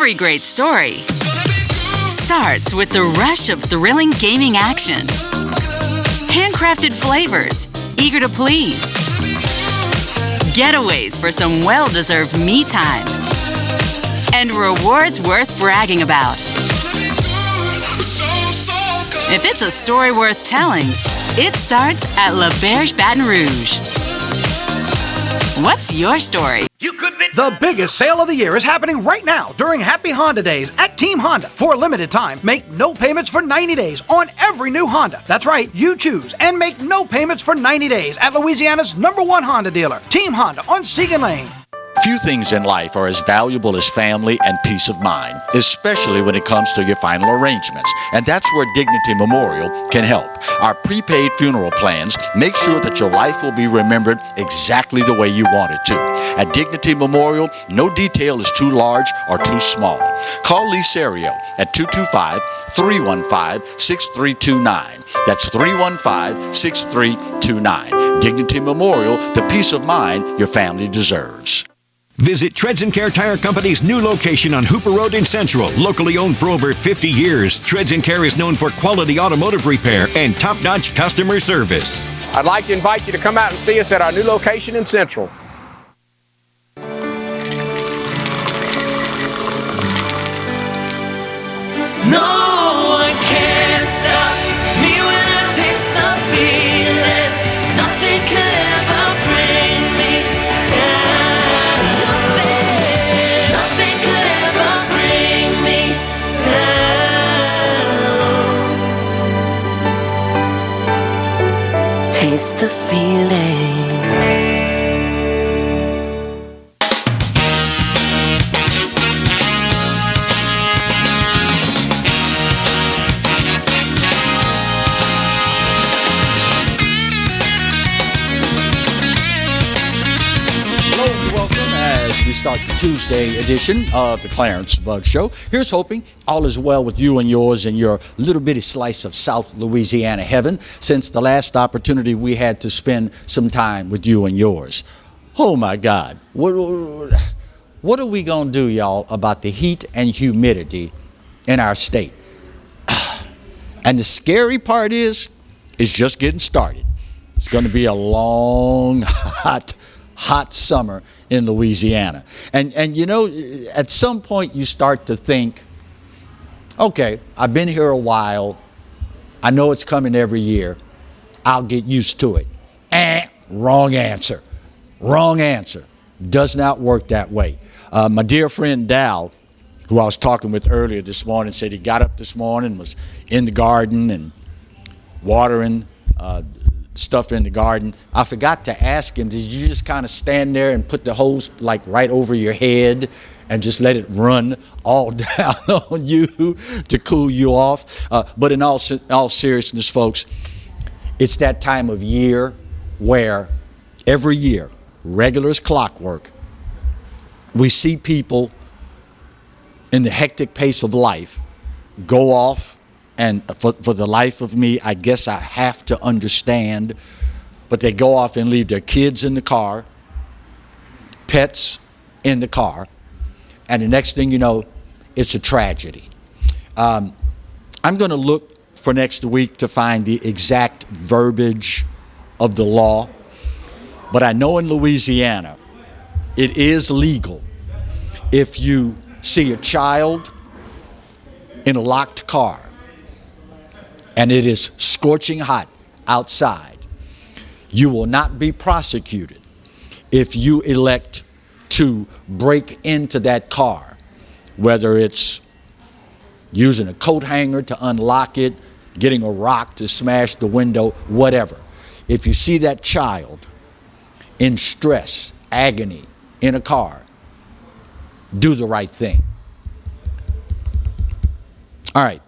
Every great story starts with the rush of thrilling gaming action. Handcrafted flavors, eager to please. Getaways for some well-deserved me time. And rewards worth bragging about. If it's a story worth telling, it starts at La Berge Baton Rouge. What's your story? The biggest sale of the year is happening right now during Happy Honda Days at Team Honda. For a limited time, make no payments for 90 days on every new Honda. That's right, you choose and make no payments for 90 days at Louisiana's #1 Honda dealer, Team Honda on Segan Lane. Few things in life are as valuable as family and peace of mind, especially when it comes to your final arrangements. And that's where Dignity Memorial can help. Our prepaid funeral plans make sure that your life will be remembered exactly the way you want it to. At Dignity Memorial, no detail is too large or too small. Call Lee Serio at 225-315-6329. That's 315-6329. Dignity Memorial, the peace of mind your family deserves. Visit Treads & Care Tire Company's new location on Hooper Road in Central. Locally owned for over 50 years, Treads & Care is known for quality automotive repair and top-notch customer service. I'd like to invite you to come out and see us at our new location in Central. No one can stop me when I taste the feeling. Nothing could ever bring me down. Nothing could ever bring me down. Taste the feeling. We start the Tuesday edition of the Clarence Bug Show. Here's hoping all is well with you and yours in your little bitty slice of South Louisiana heaven since the last opportunity we had to spend some time with you and yours. Oh my God. What are we going to do, y'all, about the heat and humidity in our state? And the scary part is, it's just getting started. It's going to be a long, hot summer in Louisiana. And you know, at some point you start to think, okay, I've been here a while. I know it's coming every year. I'll get used to it. Wrong answer. Wrong answer. Does not work that way. My dear friend Dal, who I was talking with earlier this morning, said he got up this morning, was in the garden and watering stuff in the garden. I forgot to ask him, did you just kind of stand there and put the hose like right over your head and just let it run all down on you to cool you off? But in all seriousness, folks, it's that time of year where every year, regular as clockwork, we see people in the hectic pace of life go off. And for the life of me, I guess I have to understand, but they go off and leave their kids in the car, pets in the car, and the next thing you know, it's a tragedy. I'm going to look for next week to find the exact verbiage of the law, but I know in Louisiana, it is legal if you see a child in a locked car, and it is scorching hot outside, you will not be prosecuted if you elect to break into that car, whether it's using a coat hanger to unlock it, getting a rock to smash the window, whatever. If you see that child in stress, agony, in a car, do the right thing. All right.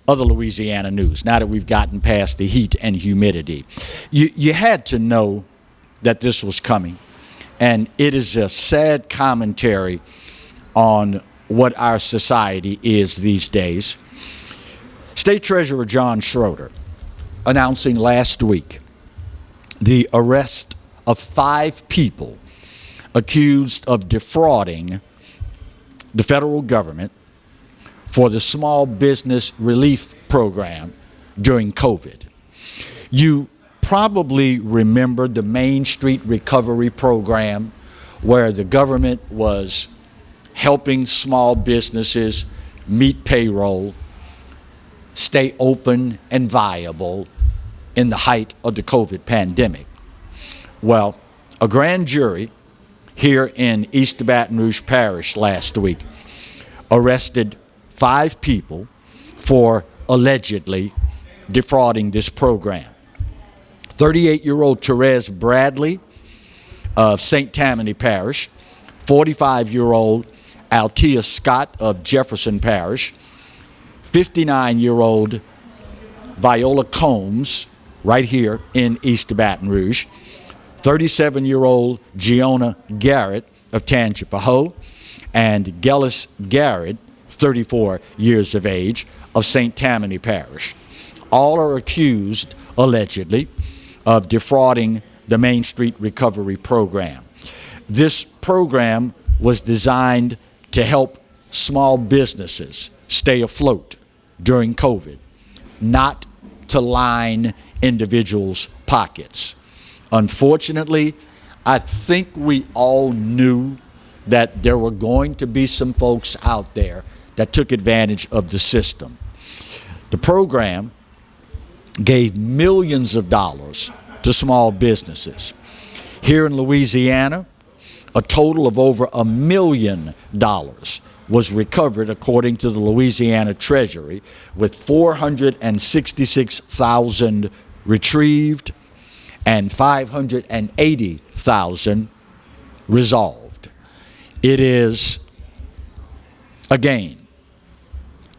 Other Louisiana news, now that we've gotten past the heat and humidity. You had to know that this was coming, and it is a sad commentary on what our society is these days. State Treasurer John Schroeder announcing last week the arrest of 5 people accused of defrauding the federal government for the Small Business Relief Program during COVID. You probably remember the Main Street Recovery Program, where the government was helping small businesses meet payroll, stay open and viable in the height of the COVID pandemic. Well, a grand jury here in East Baton Rouge Parish last week arrested 5 people for allegedly defrauding this program. 38-year-old Therese Bradley of St. Tammany Parish, 45-year-old Altia Scott of Jefferson Parish, 59-year-old Viola Combs, right here in East Baton Rouge, 37-year-old Giona Garrett of Tangipahoa, and Gellis Garrett, 34 years of age, of St. Tammany Parish. All are accused, allegedly, of defrauding the Main Street Recovery Program. This program was designed to help small businesses stay afloat during COVID, not to line individuals' pockets. Unfortunately, I think we all knew that there were going to be some folks out there that took advantage of the system. The program gave millions of dollars to small businesses. Here in Louisiana, a total of over $1 million was recovered according to the Louisiana Treasury, with 466,000 retrieved and 580,000 resolved. It is, again,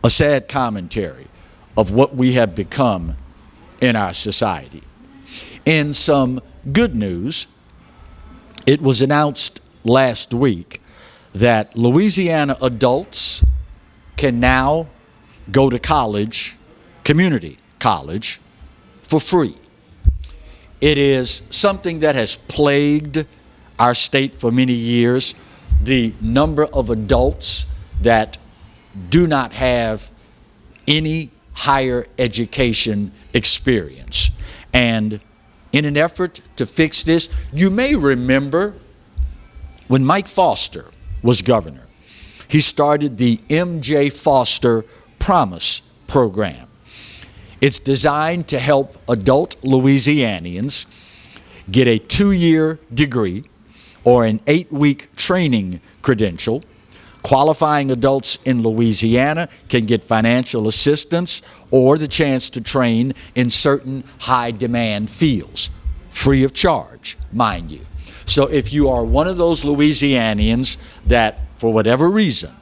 a sad commentary of what we have become in our society. In some good news, it was announced last week that Louisiana adults can now go to college, community college, for free. It is something that has plagued our state for many years. The number of adults that do not have any higher education experience. And in an effort to fix this, you may remember when Mike Foster was governor, he started the M.J. Foster Promise program. It's designed to help adult Louisianians get a 2-year degree or an 8-week training credential. Qualifying adults in Louisiana can get financial assistance or the chance to train in certain high-demand fields, free of charge, mind you. So if you are one of those Louisianians that, for whatever reason,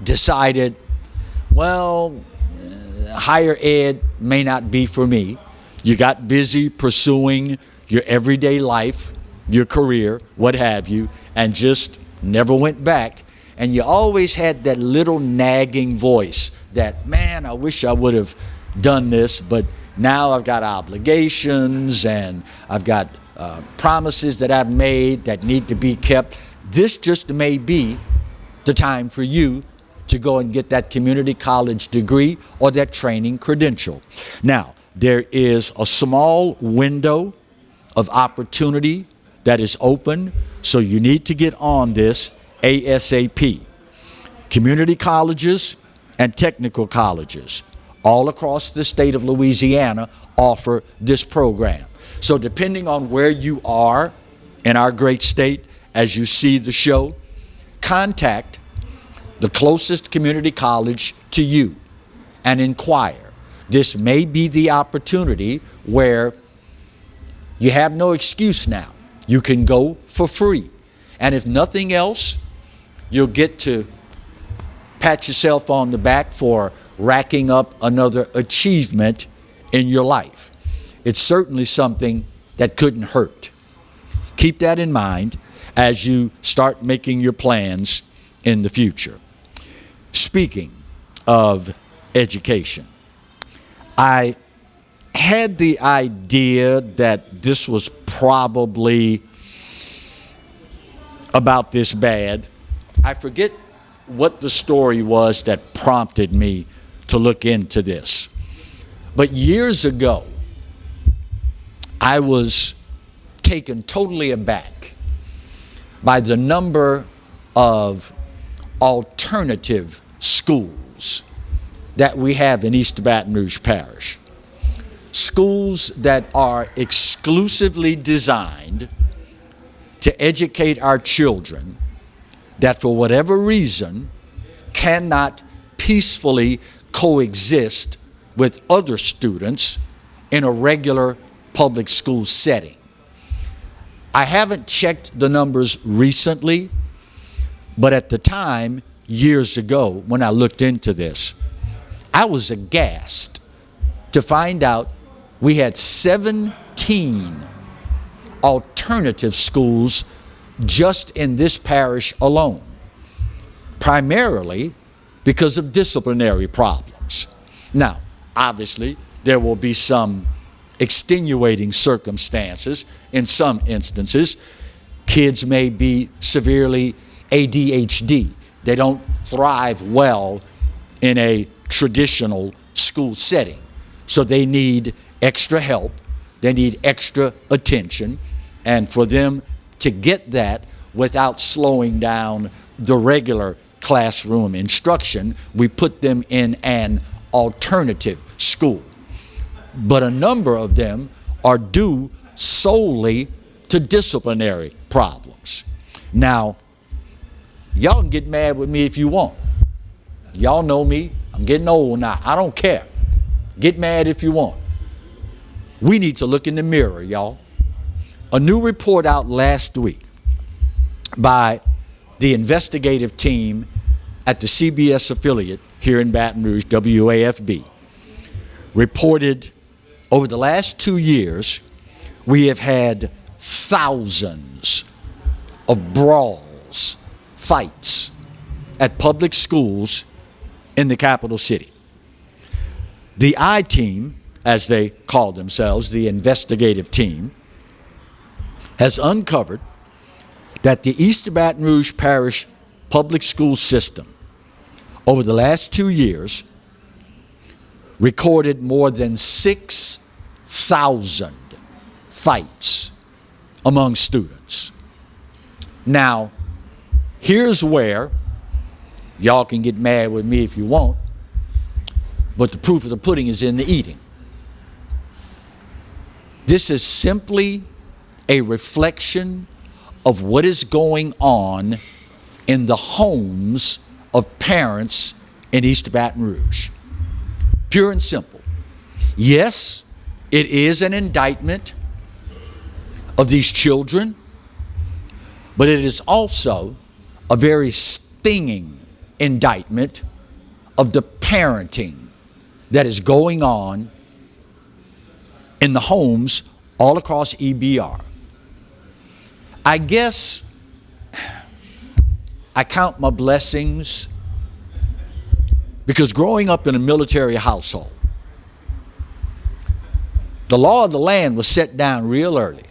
decided, well, higher ed may not be for me, you got busy pursuing your everyday life, your career, what have you, and just never went back, and you always had that little nagging voice that, man, I wish I would have done this, but now I've got obligations and I've got promises that I've made that need to be kept. This just may be the time for you to go and get that community college degree or that training credential. Now, there is a small window of opportunity that is open, so you need to get on this ASAP. Community colleges and technical colleges all across the state of Louisiana offer this program. So depending on where you are in our great state, as you see the show, contact the closest community college to you and inquire. This may be the opportunity where you have no excuse now. You can go for free. And if nothing else, you'll get to pat yourself on the back for racking up another achievement in your life. It's certainly something that couldn't hurt. Keep that in mind as you start making your plans in the future. Speaking of education, I had the idea that this was probably about this bad. I forget what the story was that prompted me to look into this. But years ago, I was taken totally aback by the number of alternative schools that we have in East Baton Rouge Parish. Schools that are exclusively designed to educate our children that for whatever reason cannot peacefully coexist with other students in a regular public school setting. I haven't checked the numbers recently, but at the time, years ago, when I looked into this, I was aghast to find out we had 17 alternative schools just in this parish alone, primarily because of disciplinary problems. Now, obviously, there will be some extenuating circumstances. In some instances, kids may be severely ADHD. They don't thrive well in a traditional school setting. So they need extra help, they need extra attention, and for them to get that without slowing down the regular classroom instruction, we put them in an alternative school. But a number of them are due solely to disciplinary problems. Now, y'all can get mad with me if you want. Y'all know me. I'm getting old now. I don't care. Get mad if you want. We need to look in the mirror, y'all. A new report out last week by the investigative team at the CBS affiliate here in Baton Rouge, WAFB, reported over the last 2 years, we have had thousands of brawls, fights at public schools in the capital city. The I-Team, as they call themselves, the investigative team, has uncovered that the East Baton Rouge Parish public school system over the last 2 years recorded more than 6,000 fights among students. Now, here's where y'all can get mad with me if you want, but the proof of the pudding is in the eating. This is simply a reflection of what is going on in the homes of parents in East Baton Rouge. Pure and simple. Yes, it is an indictment of these children, but it is also a very stinging indictment of the parenting that is going on in the homes all across EBR. I guess I count my blessings because growing up in a military household, the law of the land was set down real early.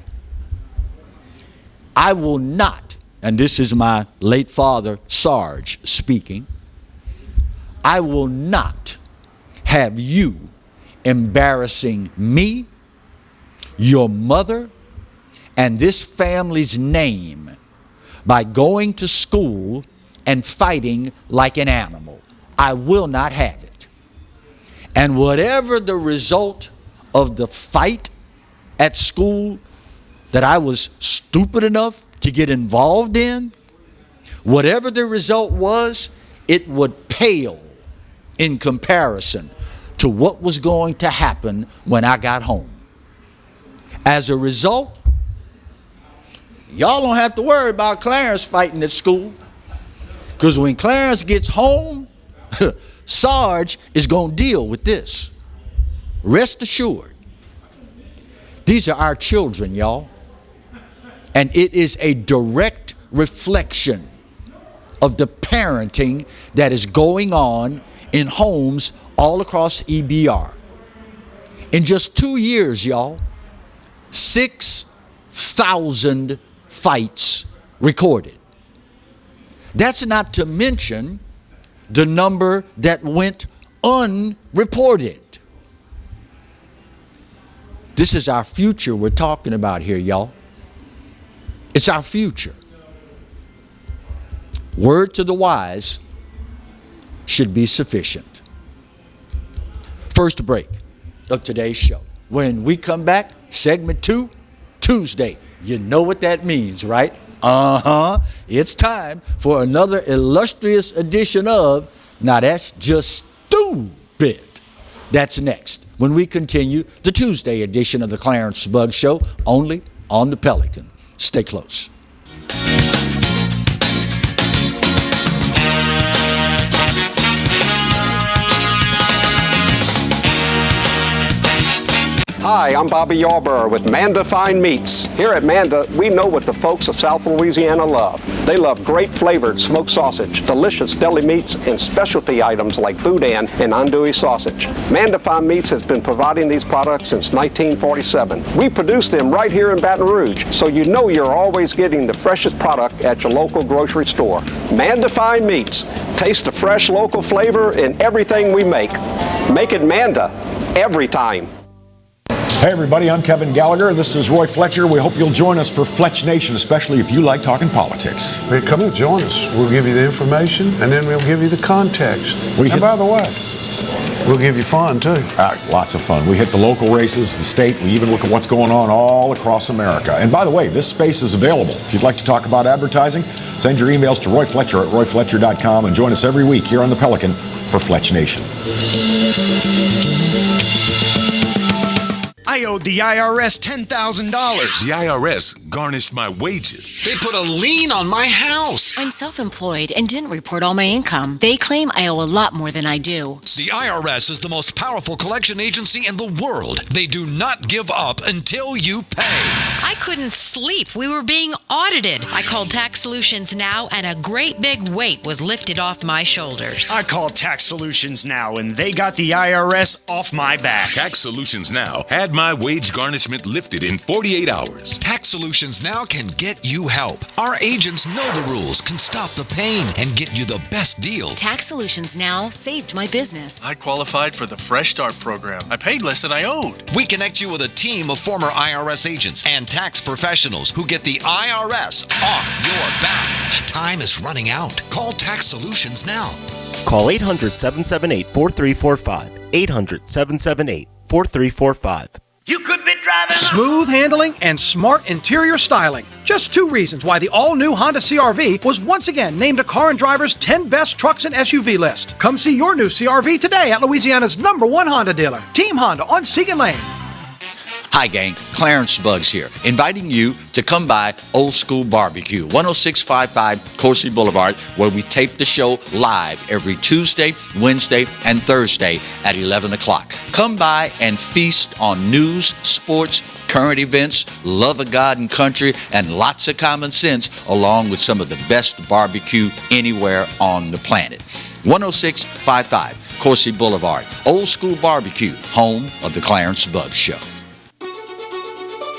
I will not, and this is my late father, Sarge, speaking, I will not have you embarrassing me, your mother, and this family's name by going to school and fighting like an animal. I will not have it. And whatever the result of the fight at school that I was stupid enough to get involved in, whatever the result was, it would pale in comparison to what was going to happen when I got home. As a result, y'all don't have to worry about Clarence fighting at school, because when Clarence gets home, Sarge is going to deal with this. Rest assured. These are our children, y'all. And it is a direct reflection of the parenting that is going on in homes all across EBR. In just 2 years, y'all, 6,000 fights recorded. That's not to mention the number that went unreported. This is our future we're talking about here, y'all. It's our future. Word to the wise should be sufficient. First break of today's show. When we come back, segment 2, Tuesday. You know what that means, right? It's time for another illustrious edition of Now That's Just Stupid. That's next when we continue the Tuesday edition of the Clarence Bug Show, only on the Pelican. Stay close. Hi, I'm Bobby Yarborough with Manda Fine Meats. Here at Manda, we know what the folks of South Louisiana love. They love great flavored smoked sausage, delicious deli meats, and specialty items like boudin and andouille sausage. Manda Fine Meats has been providing these products since 1947. We produce them right here in Baton Rouge, so you know you're always getting the freshest product at your local grocery store. Manda Fine Meats. Taste the fresh local flavor in everything we make. Make it Manda every time. Hey everybody, I'm Kevin Gallagher. This is Roy Fletcher. We hope you'll join us for Fletch Nation, especially if you like talking politics. Hey, come and join us. We'll give you the information, and then we'll give you the context. And by the way, we'll give you fun, too. Lots of fun. We hit the local races, the state. We even look at what's going on all across America. And by the way, this space is available. If you'd like to talk about advertising, send your emails to Roy Fletcher at royfletcher.com and join us every week here on the Pelican for Fletch Nation. I owed the IRS $10,000. The IRS garnished my wages. They put a lien on my house. I'm self-employed and didn't report all my income. They claim I owe a lot more than I do. The IRS is the most powerful collection agency in the world. They do not give up until you pay. I couldn't sleep. We were being audited. I called Tax Solutions Now, and a great big weight was lifted off my shoulders. I called Tax Solutions Now, and they got the IRS off my back. Tax Solutions Now had my wage garnishment lifted in 48 hours. Tax Solutions Now can get you help. Our agents know the rules, can stop the pain, and get you the best deal. Tax Solutions Now saved my business. I qualified for the Fresh Start program. I paid less than I owed. We connect you with a team of former IRS agents and tax professionals who get the IRS off your back. Time is running out. Call Tax Solutions now. Call 800-778-4345. 800-778-4345. You could be driving Smooth handling and smart interior styling. Just 2 reasons why the all-new Honda CR-V was once again named a Car and Driver's 10 Best Trucks and SUV list. Come see your new CR-V today at Louisiana's #1 Honda dealer, Team Honda on Segan Lane. Hi gang, Clarence Bugs here, inviting you to come by Old School Barbecue, 10655 Coursey Boulevard, where we tape the show live every Tuesday, Wednesday, and Thursday at 11 o'clock. Come by and feast on news, sports, current events, love of God and country, and lots of common sense, along with some of the best barbecue anywhere on the planet. 10655 Coursey Boulevard, Old School Barbecue, home of the Clarence Bugs Show.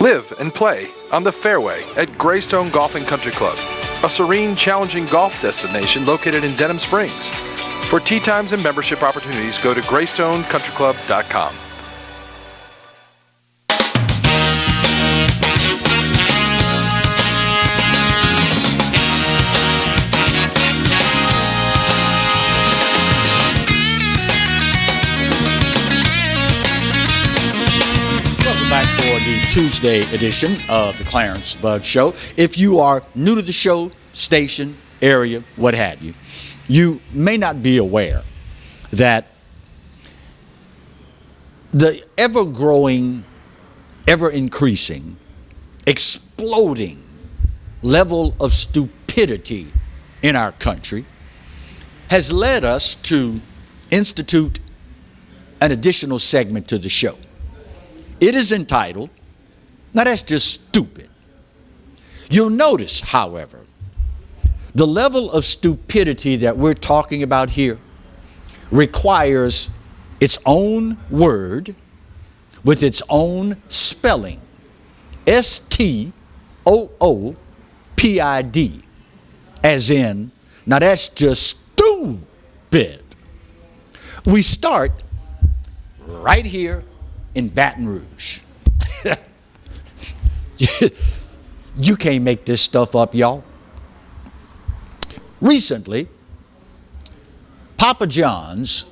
Live and play on the fairway at Greystone Golf and Country Club, a serene, challenging golf destination located in Denham Springs. For tee times and membership opportunities, go to greystonecountryclub.com. For the Tuesday edition of the Clarence Bug Show. If you are new to the show, station, area, what have you, you may not be aware that the ever-growing, ever-increasing, exploding level of stupidity in our country has led us to institute an additional segment to the show. It is entitled, Now That's Just Stupid. You'll notice, however, the level of stupidity that we're talking about here requires its own word with its own spelling. S-T-O-O-P-I-D. As in, now that's just stupid. bit. We start right here in Baton Rouge. You can't make this stuff up, y'all. Recently, Papa John's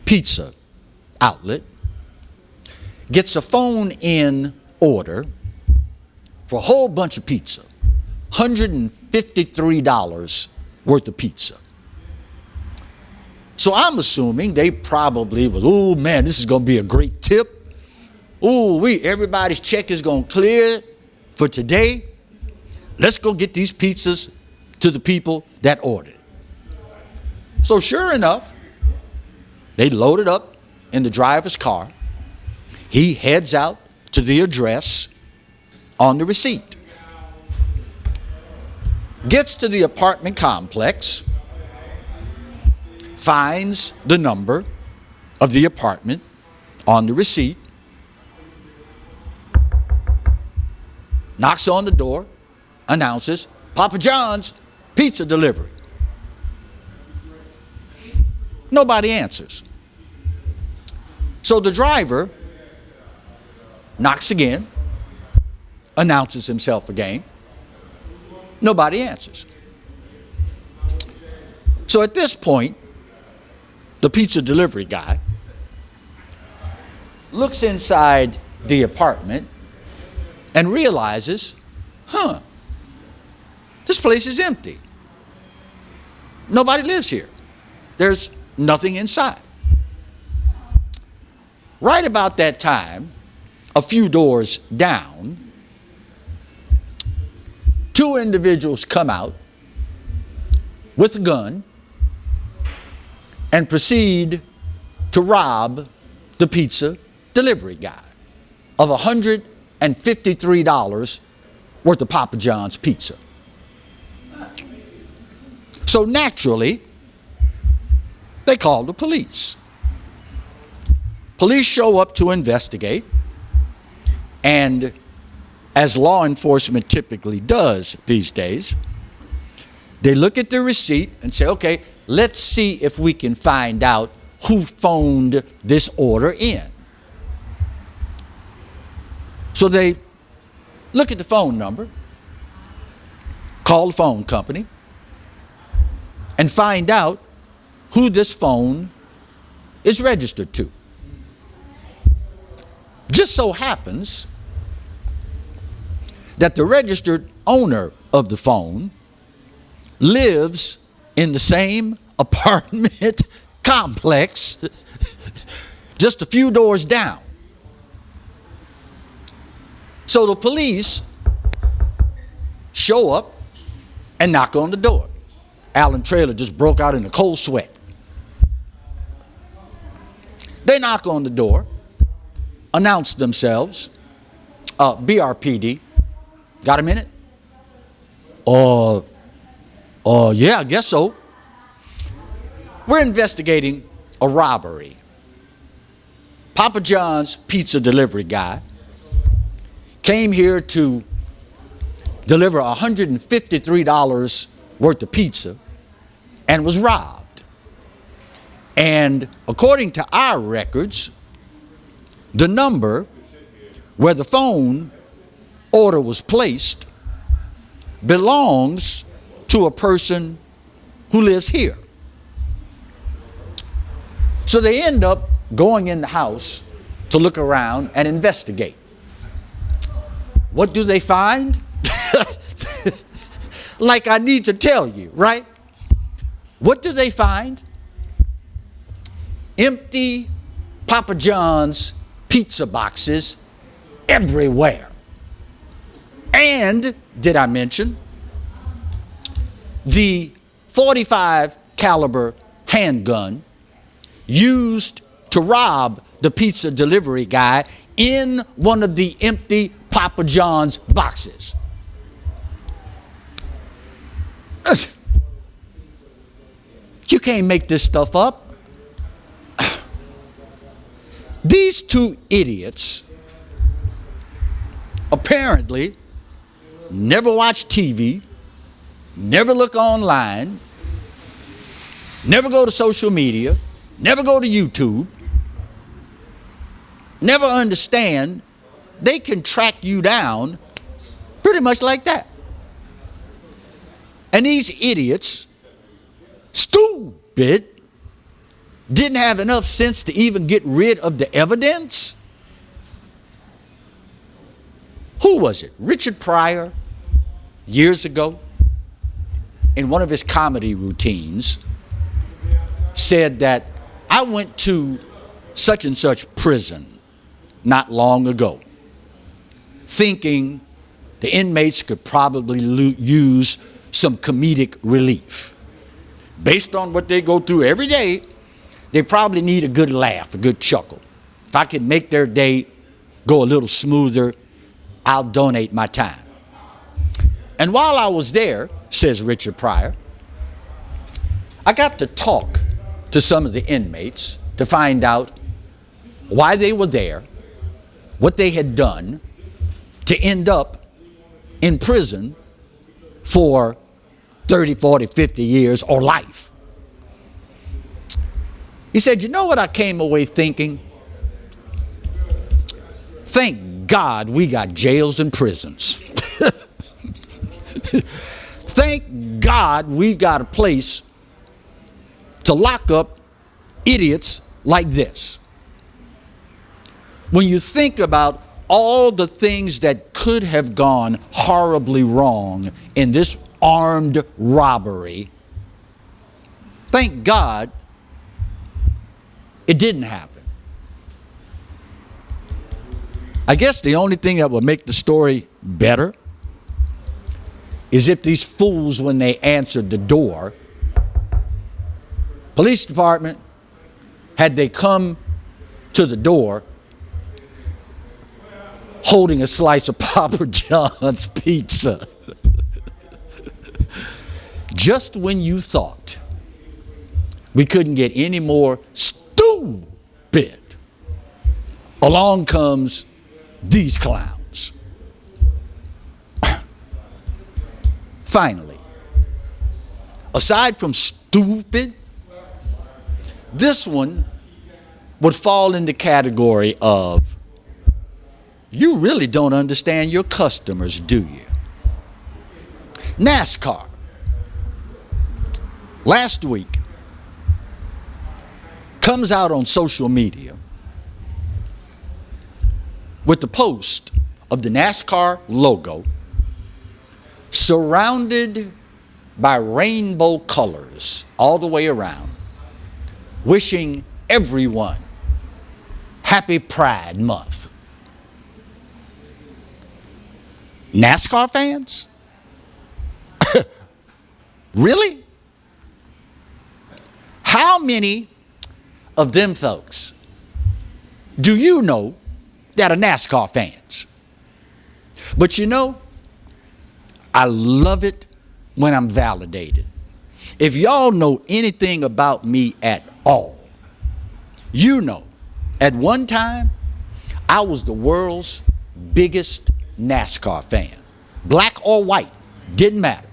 Pizza outlet gets a phone-in order for a whole bunch of pizza, $153 worth of pizza. So I'm assuming they probably was, oh man, this is going to be a great tip. Oh, everybody's check is going to clear for today. Let's go get these pizzas to the people that ordered. So sure enough, they loaded up in the driver's car. He heads out to the address on the receipt. Gets to the apartment complex, finds the number of the apartment on the receipt, knocks on the door, announces, Papa John's Pizza Delivery. Nobody answers. So the driver knocks again, announces himself again. Nobody answers. So at this point, the pizza delivery guy looks inside the apartment and realizes, this place is empty. Nobody lives here. There's nothing inside. Right about that time, a few doors down, two individuals come out with a gun and proceed to rob the pizza delivery guy of $153 worth of Papa John's pizza. So naturally, they call the police. Police show up to investigate, and as law enforcement typically does these days, they look at the receipt and say, okay, let's see if we can find out who phoned this order in. So they look at the phone number, call the phone company, and find out who this phone is registered to. Just so happens that the registered owner of the phone lives in the same apartment complex just a few doors down. So the police show up and knock on the door. Alan Traylor just broke out in a cold sweat. They knock on the door, announce themselves, BRPD, got a minute? Yeah, I guess so. We're investigating a robbery. Papa John's pizza delivery guy came here to deliver $153 worth of pizza and was robbed. And according to our records, the number where the phone order was placed belongs to a person who lives here. So they end up going in the house to look around and investigate. What do they find? Like I need to tell you, right? What do they find? Empty Papa John's pizza boxes everywhere. And, did I mention, the .45 caliber handgun used to rob the pizza delivery guy in one of the empty Papa John's boxes. You can't make this stuff up. These two idiots apparently never watch TV, never look online, never go to social media, never go to YouTube, never understand they can track you down pretty much like that. And these idiots, stupid, didn't have enough sense to even get rid of the evidence. Who was it? Richard Pryor, years ago, in one of his comedy routines, said that I went to such and such prison not long ago, thinking the inmates could probably use some comedic relief. Based on what they go through every day, they probably need a good laugh, a good chuckle. If I can make their day go a little smoother, I'll donate my time. And while I was there, says Richard Pryor, I got to talk to some of the inmates to find out why they were there, what they had done to end up in prison for 30, 40, 50 years or life. He said, you know what I came away thinking? Thank God we got jails and prisons. Thank God we've got a place to lock up idiots like this. When you think about all the things that could have gone horribly wrong in this armed robbery, thank God it didn't happen. I guess the only thing that would make the story better is if these fools, when they answered the door, police department, had they come to the door holding a slice of Papa John's pizza, just when you thought we couldn't get any more stupid, along comes these clowns. Finally, aside from stupid, this one would fall in the category of, you really don't understand your customers, do you? NASCAR. Last week, comes out on social media with the post of the NASCAR logo surrounded by rainbow colors all the way around, wishing everyone happy Pride Month. NASCAR fans? Really? How many of them folks do you know that are NASCAR fans? But you know, I love it when I'm validated. If y'all know anything about me at all, you know, at one time, I was the world's biggest NASCAR fan. Black or white, didn't matter.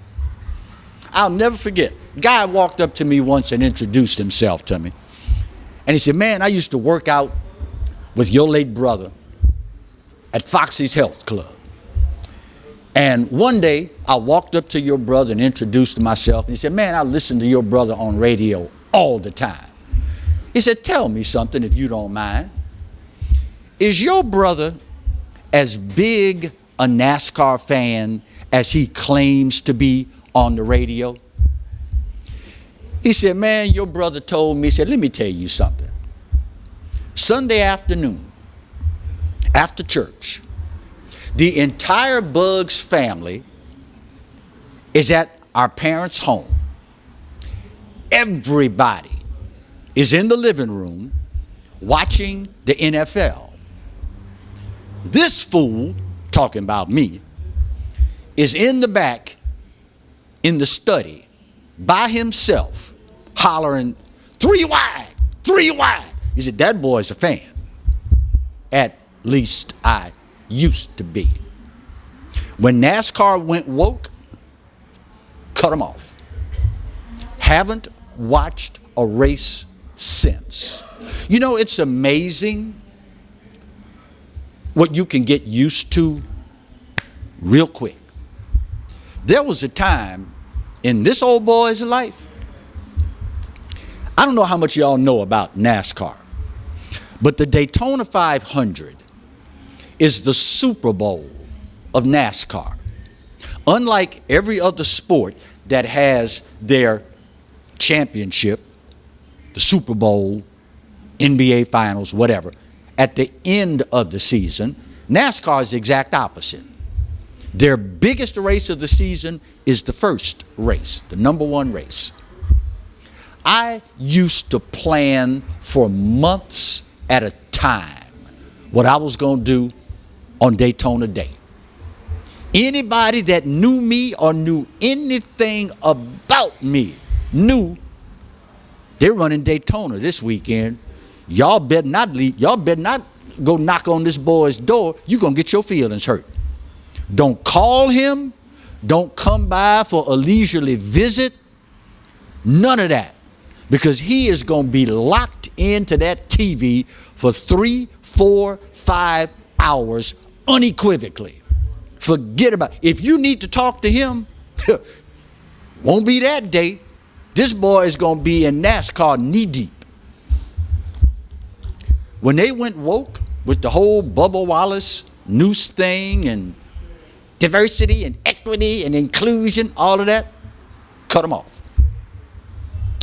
I'll never forget, a guy walked up to me once and introduced himself to me. And he said, man, I used to work out with your late brother at Foxy's Health Club. And one day, I walked up to your brother and introduced myself. And he said, man, I listen to your brother on radio all the time. He said, tell me something if you don't mind. Is your brother as big a NASCAR fan as he claims to be on the radio? He said, man, your brother told me, he said, let me tell you something. Sunday afternoon, after church, the entire Bugs family is at our parents' home. Everybody is in the living room watching the NFL. This fool, talking about me, is in the back in the study by himself hollering, 3 wide, 3 wide. He said, that boy's a fan. At least I used to be. When NASCAR went woke, cut them off. Haven't watched a race since. You know, it's amazing what you can get used to real quick. There was a time in this old boy's life, I don't know how much y'all know about NASCAR, but the Daytona 500 is the Super Bowl of NASCAR. Unlike every other sport that has their championship, the Super Bowl, NBA Finals, whatever, at the end of the season, NASCAR is the exact opposite. Their biggest race of the season is the first race, the number one race. I used to plan for months at a time what I was going to do on Daytona Day. Anybody that knew me or knew anything about me knew they're running Daytona this weekend. Y'all better not leave. Y'all better not go knock on this boy's door. You're going to get your feelings hurt. Don't call him. Don't come by for a leisurely visit. None of that. Because he is going to be locked into that TV for 3, 4, 5 hours unequivocally. Forget about it. If you need to talk to him, won't be that day. This boy is going to be in NASCAR knee deep. When they went woke with the whole Bubba Wallace noose thing and diversity and equity and inclusion, all of that, cut them off.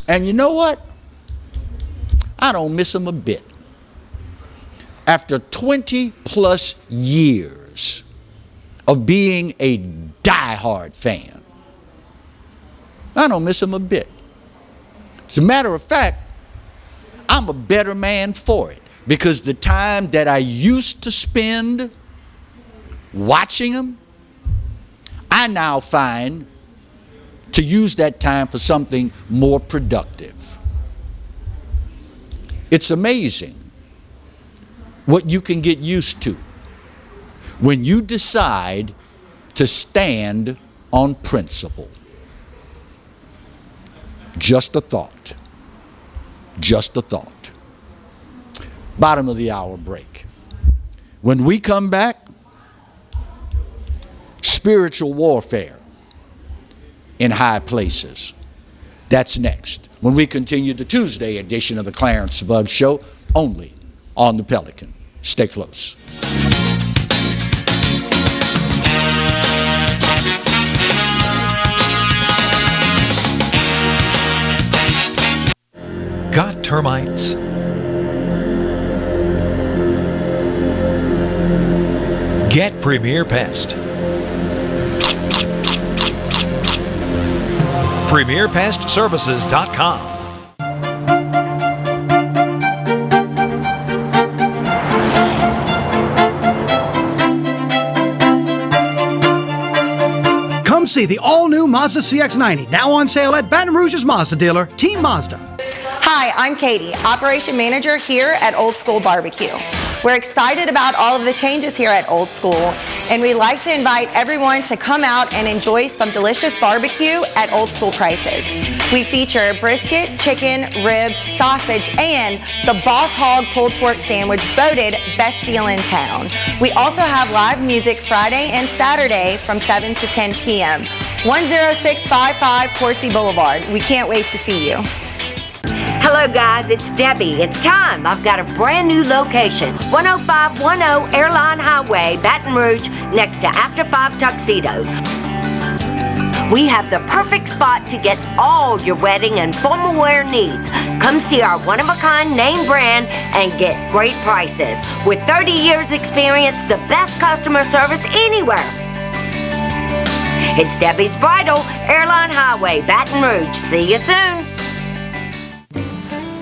And you know what? I don't miss them a bit. After 20 plus years of being a diehard fan, I don't miss them a bit. As a matter of fact, I'm a better man for it, because the time that I used to spend watching them, I now find to use that time for something more productive. It's amazing what you can get used to when you decide to stand on principle. Just a thought. Just a thought. Bottom of the hour break. When we come back, spiritual warfare in high places. That's next when we continue the Tuesday edition of the Clarence Bug Show, only on the Pelican. Stay close. Got termites? Get Premier Pest. PremierPestServices.com. Come see the all-new Mazda CX-90, now on sale at Baton Rouge's Mazda dealer, Team Mazda. Hi, I'm Katie, Operation Manager here at Old School Barbecue. We're excited about all of the changes here at Old School, and we'd like to invite everyone to come out and enjoy some delicious barbecue at Old School prices. We feature brisket, chicken, ribs, sausage, and the Boss Hog pulled pork sandwich, voted best deal in town. We also have live music Friday and Saturday from 7 to 10 p.m. 10655 Coursey Boulevard. We can't wait to see you. Hello guys, it's Debbie. It's time. I've got a brand new location. 10510 Airline Highway, Baton Rouge, next to After 5 Tuxedos. We have the perfect spot to get all your wedding and formal wear needs. Come see our one-of-a-kind name brand and get great prices. With 30 years experience, the best customer service anywhere. It's Debbie's Bridal, Airline Highway, Baton Rouge. See you soon.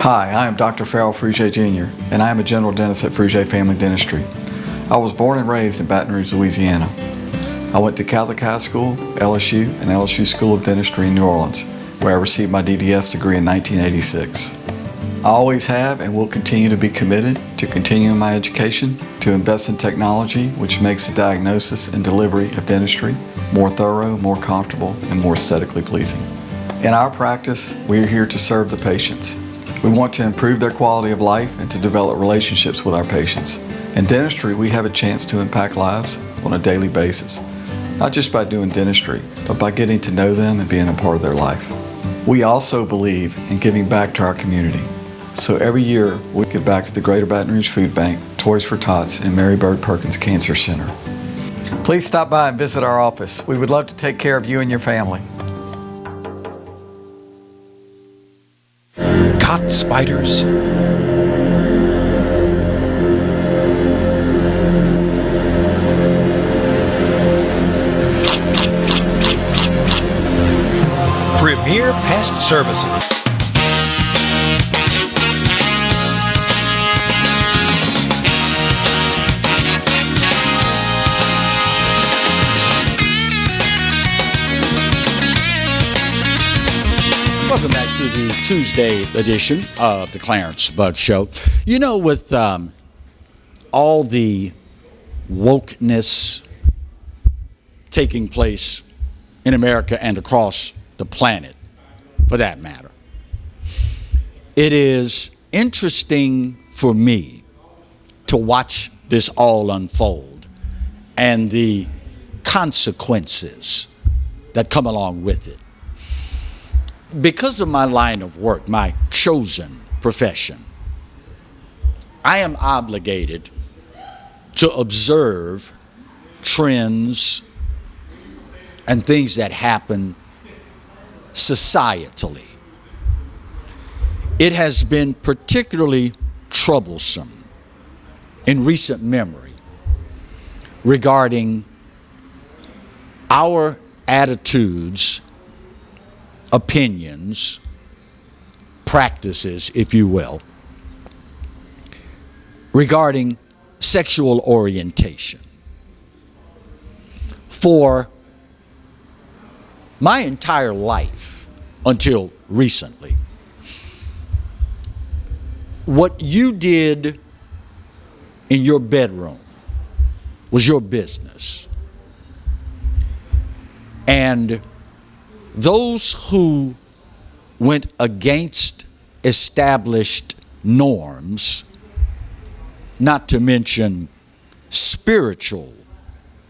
Hi, I am Dr. Farrell Frugier Jr., and I am a general dentist at Frugier Family Dentistry. I was born and raised in Baton Rouge, Louisiana. I went to Catholic High School, LSU, and LSU School of Dentistry in New Orleans, where I received my DDS degree in 1986. I always have and will continue to be committed to continuing my education, to invest in technology which makes the diagnosis and delivery of dentistry more thorough, more comfortable, and more aesthetically pleasing. In our practice, we are here to serve the patients. We want to improve their quality of life and to develop relationships with our patients. In dentistry, we have a chance to impact lives on a daily basis, not just by doing dentistry, but by getting to know them and being a part of their life. We also believe in giving back to our community. So every year, we give back to the Greater Baton Rouge Food Bank, Toys for Tots, and Mary Bird Perkins Cancer Center. Please stop by and visit our office. We would love to take care of you and your family. Caught spiders? Premier Pest Services. Welcome back to the Tuesday edition of the Clarence Bug Show. You know, with all the wokeness taking place in America and across the planet, for that matter, it is interesting for me to watch this all unfold and the consequences that come along with it. Because of my line of work, my chosen profession, I am obligated to observe trends and things that happen societally. It has been particularly troublesome in recent memory regarding our attitudes, opinions, practices, if you will, regarding sexual orientation. For my entire life, until recently, what you did in your bedroom was your business. And those who went against established norms, not to mention spiritual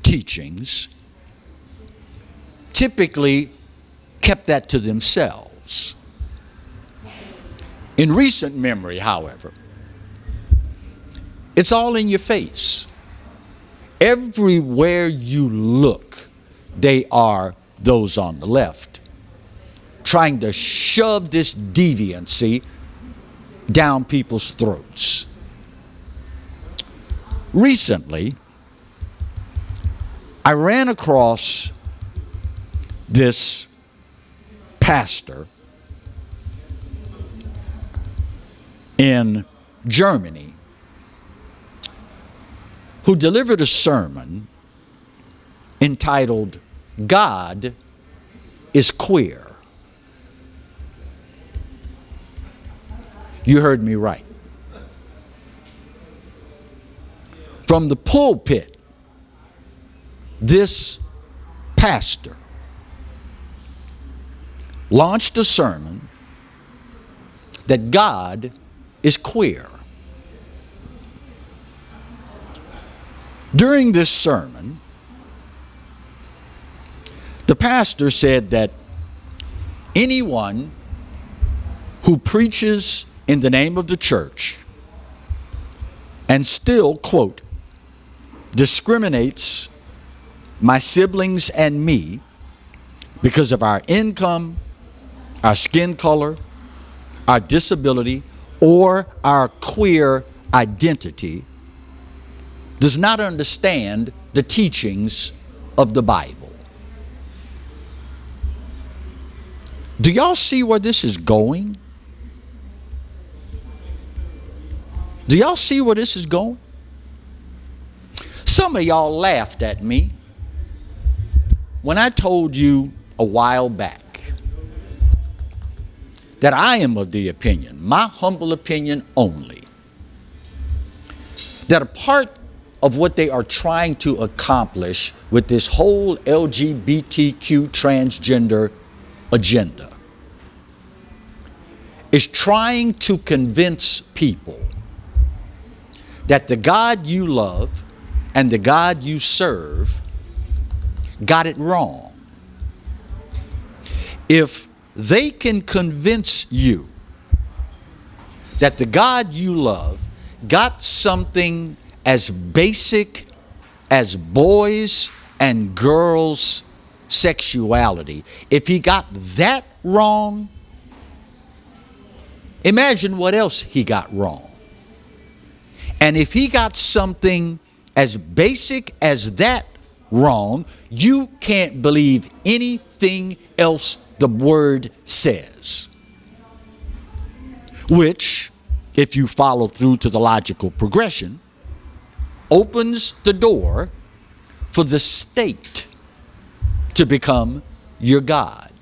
teachings, typically kept that to themselves. In recent memory, however, it's all in your face. Everywhere you look, they are, those on the left, trying to shove this deviancy down people's throats. Recently, I ran across this pastor in Germany who delivered a sermon entitled, "God is Queer." You heard me right. From the pulpit, this pastor launched a sermon that God is queer. During this sermon, the pastor said that anyone who preaches in the name of the church and still, quote, discriminates my siblings and me because of our income, our skin color, our disability, or our queer identity, does not understand the teachings of the Bible. Do y'all see where this is going? Do y'all see where this is going? Some of y'all laughed at me when I told you a while back that I am of the opinion, my humble opinion only, that a part of what they are trying to accomplish with this whole LGBTQ transgender agenda is trying to convince people that the God you love and the God you serve got it wrong. If they can convince you that the God you love got something as basic as boys and girls' sexuality, if he got that wrong, imagine what else he got wrong. And if he got something as basic as that wrong, you can't believe anything else the word says. Which, if you follow through to the logical progression, opens the door for the state to become your God.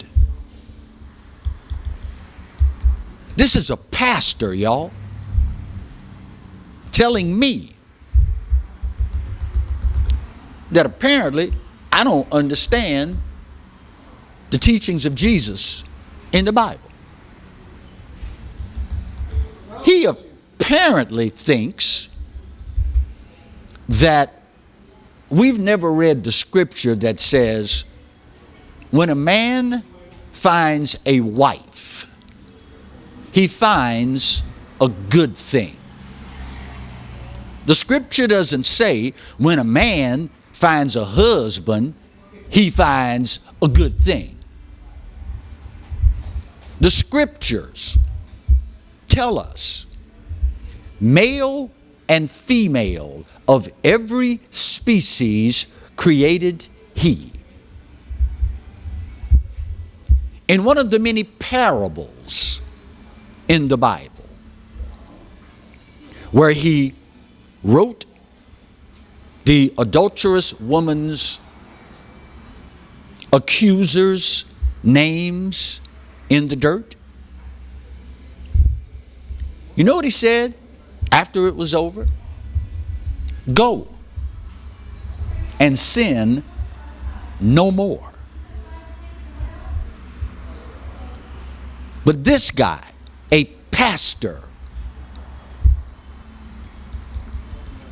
This is a pastor, y'all, telling me that apparently I don't understand the teachings of Jesus in the Bible. He apparently thinks that we've never read the scripture that says when a man finds a wife, he finds a good thing. The scripture doesn't say when a man finds a husband, he finds a good thing. The scriptures tell us male and female of every species created he. In one of the many parables in the Bible, where he wrote the adulterous woman's accusers' names in the dirt, you know what he said after it was over? Go and sin no more. But this guy, a pastor,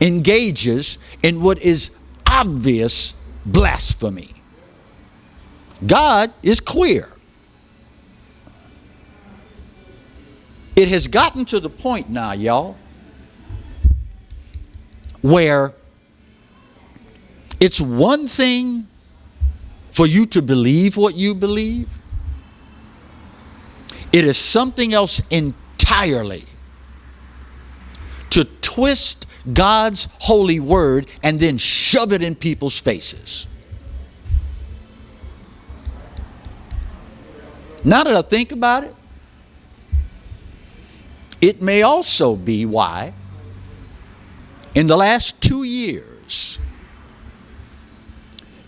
engages in what is obvious blasphemy. God is queer. It has gotten to the point now, y'all, where it's one thing for you to believe what you believe. It is something else entirely to twist God's holy word and then shove it in people's faces. Now that I think about it, it may also be why in the last 2 years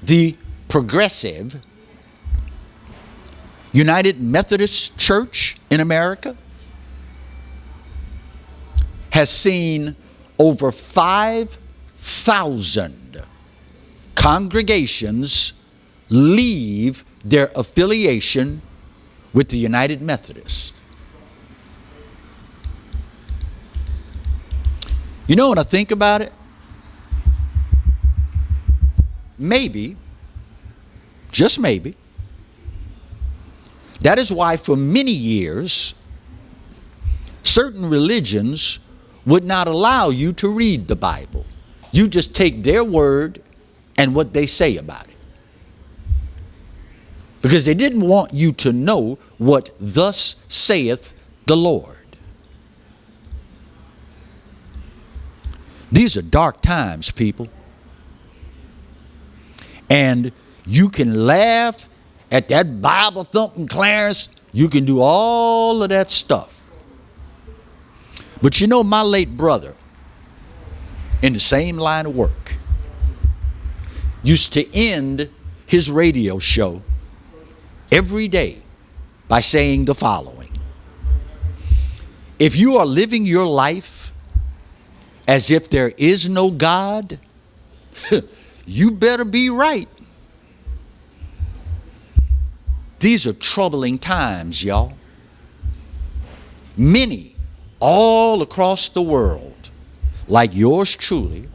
the progressive United Methodist Church in America has seen over 5,000 congregations leave their affiliation with the United Methodists. You know, when I think about it, maybe, just maybe, that is why for many years certain religions would not allow you to read the Bible. You just take their word and what they say about it. Because they didn't want you to know what thus saith the Lord. These are dark times, people. And you can laugh at that Bible thumping Clarence. You can do all of that stuff. But you know, my late brother, in the same line of work, used to end his radio show every day by saying the following: if you are living your life as if there is no God, you better be right. These are troubling times, y'all. many all across the world, like yours truly,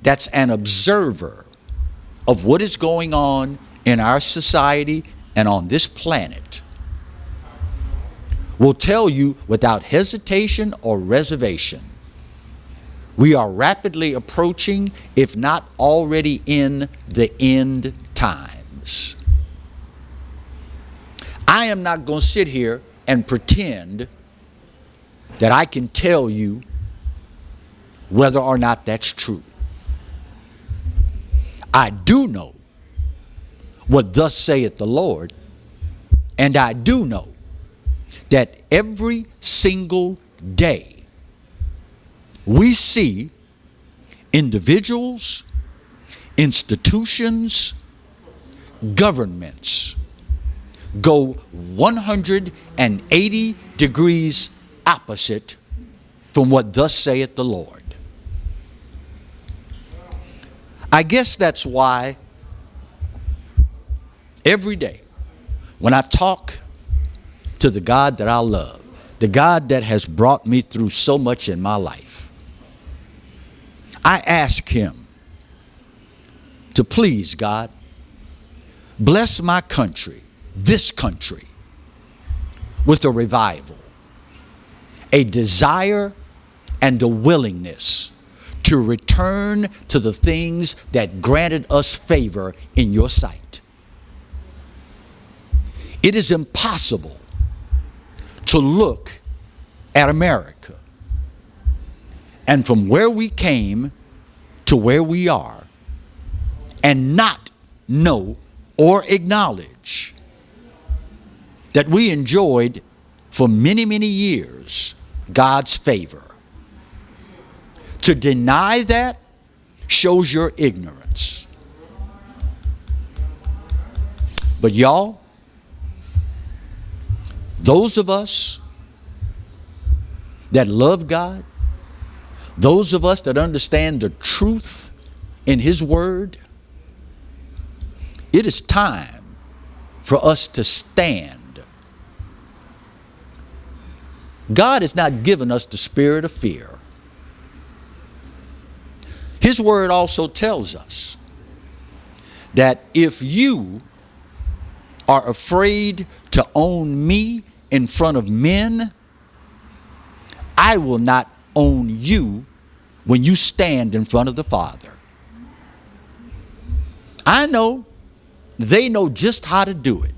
that's an observer of what is going on in our society and on this planet, will tell you without hesitation or reservation, we are rapidly approaching, if not already in, the end times. I am not going to sit here and pretend that I can tell you whether or not that's true. I do know what thus saith the Lord, and I do know that every single day we see individuals, institutions, governments go 180 degrees opposite from what thus saith the Lord. I guess that's why every day when I talk to the God that I love, the God that has brought me through so much in my life, I ask him to please, God, bless my country, this country, with a revival, a desire and a willingness to return to the things that granted us favor in your sight. It is impossible to look at America and from where we came to where we are and not know or acknowledge that we enjoyed for many, many years God's favor. To deny that shows your ignorance. But y'all, those of us that love God, those of us that understand the truth in his word, it is time for us to stand. God has not given us the spirit of fear. His word also tells us that if you are afraid to own me in front of men, I will not own you when you stand in front of the Father. I know they know just how to do it.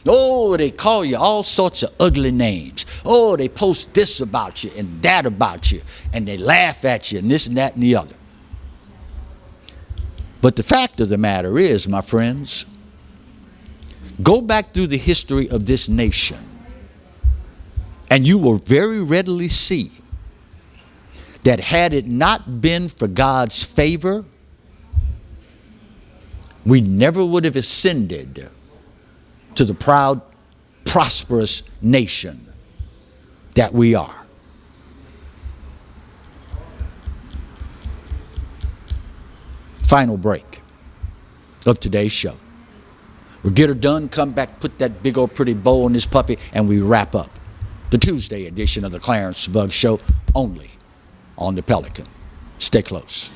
Oh, they call you all sorts of ugly names. Oh, they post this about you and that about you, and they laugh at you and this and that and the other. But the fact of the matter is, my friends, go back through the history of this nation and you will very readily see that had it not been for God's favor, we never would have ascended to the proud, prosperous nation that we are. Final break of today's show. We'll get her done, come back, put that big old pretty bow on this puppy, and we wrap up the Tuesday edition of the Clarence Bug Show, only on the Pelican. Stay close.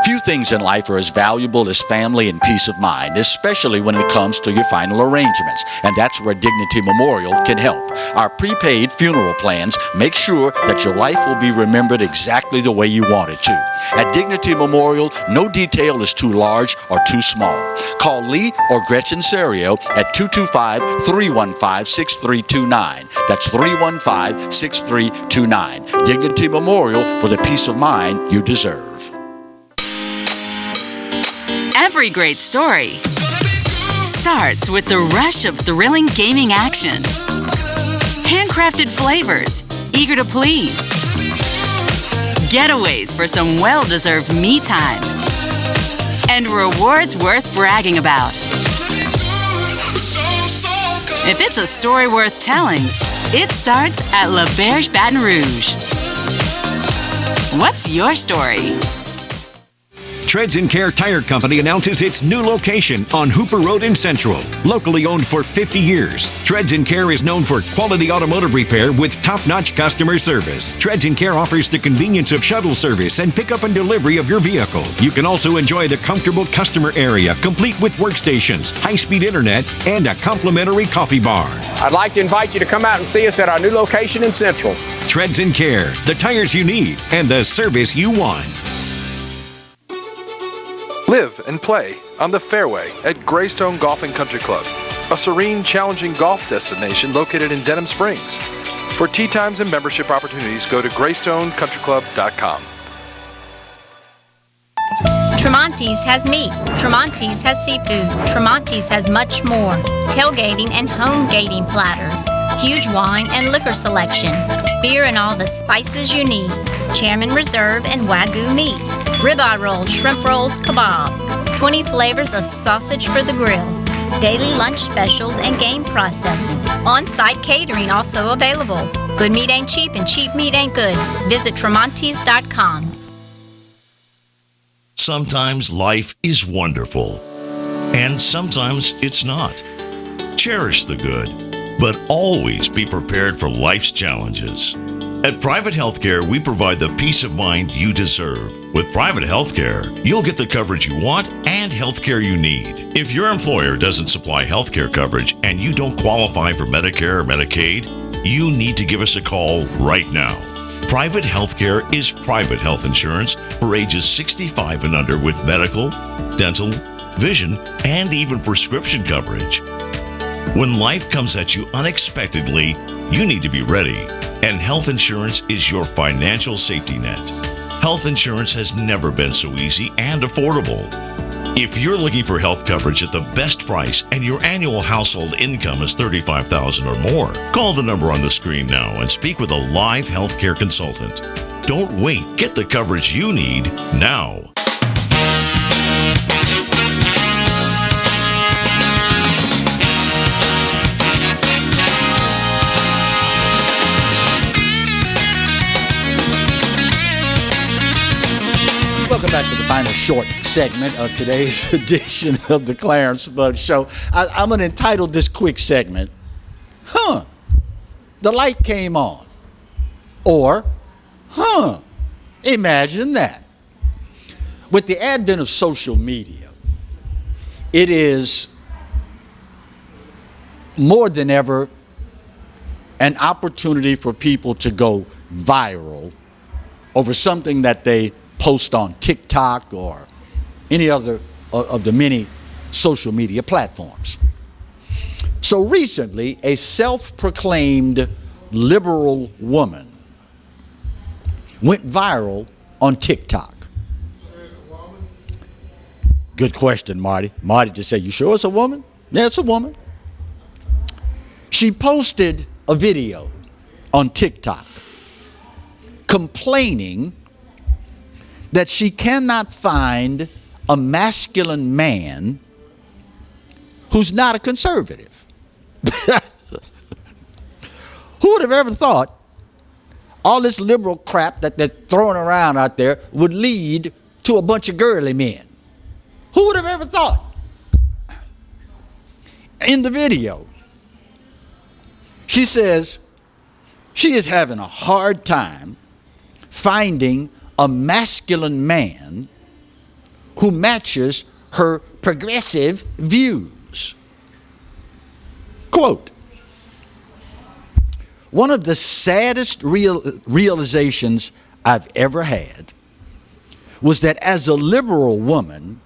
Few things in life are as valuable as family and peace of mind, especially when it comes to your final arrangements. And that's where Dignity Memorial can help. Our prepaid funeral plans make sure that your life will be remembered exactly the way you want it to. At Dignity Memorial, no detail is too large or too small. Call Lee or Gretchen Serio at 225-315-6329. That's 315-6329. Dignity Memorial, for the peace of mind you deserve. Every great story starts with the rush of thrilling gaming action. Handcrafted flavors, eager to please. Getaways for some well-deserved me time. And rewards worth bragging about. If it's a story worth telling, it starts at La Berge Baton Rouge. What's your story? Treads and Care Tire Company announces its new location on Hooper Road in Central. Locally owned for 50 years, Treads and Care is known for quality automotive repair with top-notch customer service. Treads and Care offers the convenience of shuttle service and pickup and delivery of your vehicle. You can also enjoy the comfortable customer area, complete with workstations, high-speed internet, and a complimentary coffee bar. I'd like to invite you to come out and see us at our new location in Central. Treads and Care, the tires you need and the service you want. Live and play on the fairway at Greystone Golf and Country Club, a serene, challenging golf destination located in Denham Springs. For tee times and membership opportunities, go to GreystoneCountryClub.com. Tremonti's has meat. Tremonti's has seafood. Tremonti's has much more. Tailgating and home gating platters. Huge wine and liquor selection. Beer and all the spices you need. Chairman Reserve and Wagyu meats. Ribeye rolls, shrimp rolls, kebabs. 20 flavors of sausage for the grill. Daily lunch specials and game processing. On-site catering also available. Good meat ain't cheap and cheap meat ain't good. Visit Tremonti's.com. Sometimes life is wonderful, and sometimes it's not. Cherish the good, but always be prepared for life's challenges. At Private Healthcare, we provide the peace of mind you deserve. With Private Healthcare, you'll get the coverage you want and healthcare you need. If your employer doesn't supply healthcare coverage and you don't qualify for Medicare or Medicaid, you need to give us a call right now. Private Healthcare is private health insurance for ages 65 and under with medical, dental, vision, and even prescription coverage. When life comes at you unexpectedly, you need to be ready, and health insurance is your financial safety net. Health insurance has never been so easy and affordable. If you're looking for health coverage at the best price and your annual household income is $35,000 or more, call the number on the screen now and speak with a live healthcare consultant. Don't wait. Get the coverage you need now. Welcome back to the final short segment of today's edition of the Clarence Bug Show. I'm going to entitle this quick segment, The Light Came On. Or, imagine that. With the advent of social media, it is more than ever an opportunity for people to go viral over something that they post on TikTok or any other of the many social media platforms. So recently, a self-proclaimed liberal woman went viral on TikTok. Good question, Marty. Marty just said, "You sure it's a woman?" Yeah, it's a woman. She posted a video on TikTok complaining that she cannot find a masculine man who's not a conservative. Who would have ever thought all this liberal crap that they're throwing around out there would lead to a bunch of girly men? Who would have ever thought? In the video, she says she is having a hard time finding a masculine man who matches her progressive views. Quote, "One of the saddest realizations I've ever had was that as a liberal woman,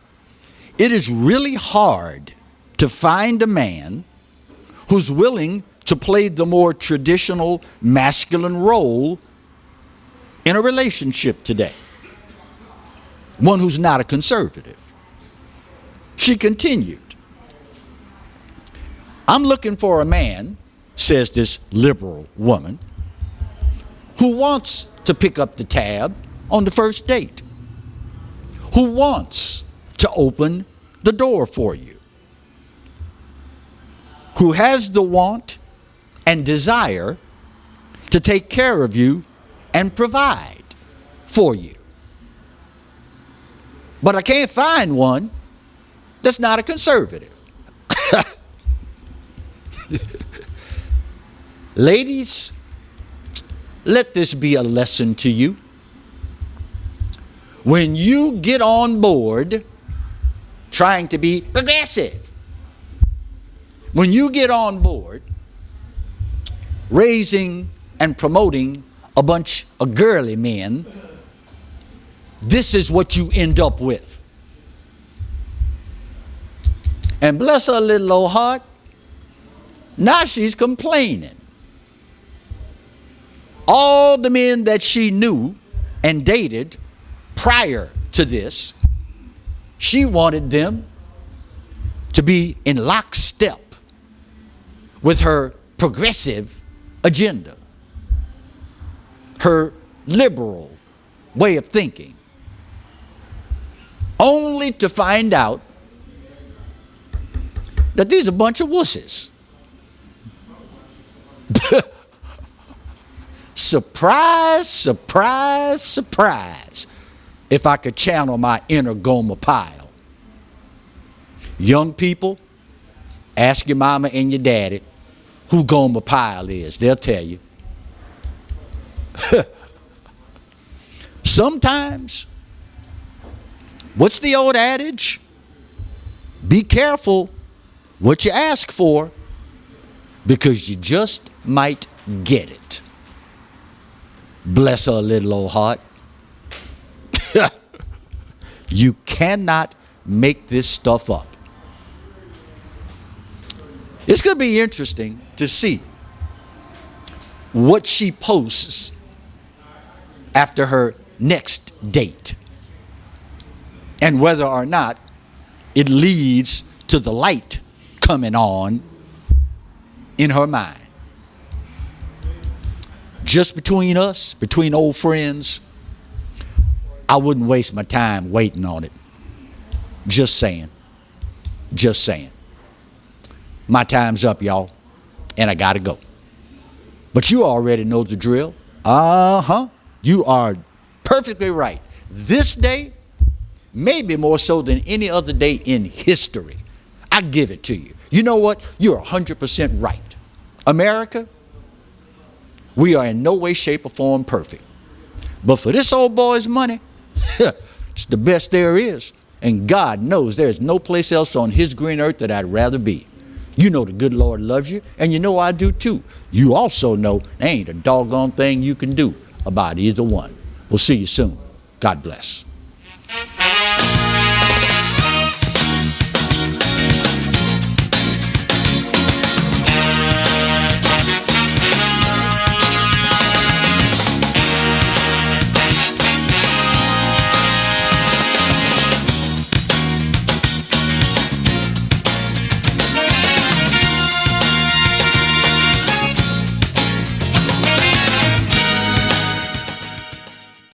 it is really hard to find a man who's willing to play the more traditional masculine role in a relationship today. One who's not a conservative." She continued, "I'm looking for a man," says this liberal woman, "who wants to pick up the tab on the first date, who wants to open the door for you, who has the want and desire to take care of you and provide for you." But I can't find one that's not a conservative. Ladies, let this be a lesson to you. When you get on board trying to be progressive, when you get on board raising and promoting a bunch of girly men, this is what you end up with. And bless her little old heart, now she's complaining. All the men that she knew and dated prior to this, she wanted them to be in lockstep with her progressive agenda, her liberal way of thinking, only to find out that these are a bunch of wusses. Surprise, surprise, surprise, if I could channel my inner Gomer Pyle. Young people, ask your mama and your daddy who Gomer Pyle is. They'll tell you. Sometimes, what's the old adage? Be careful what you ask for, because you just might get it. Bless her little old heart. You cannot make this stuff up. It's going to be interesting to see what she posts after her next date, and whether or not it leads to the light coming on in her mind. Just between us, between old friends, I wouldn't waste my time waiting on it. Just saying. Just saying. My time's up, y'all, and I gotta go. But you already know the drill. You are perfectly right. This day, maybe more so than any other day in history, I give it to you. You know what? You're 100% right. America, we are in no way, shape, or form perfect. But for this old boy's money, it's the best there is. And God knows there's no place else on his green earth that I'd rather be. You know the good Lord loves you, and you know I do too. You also know there ain't a doggone thing you can do about either one. We'll see you soon. God bless.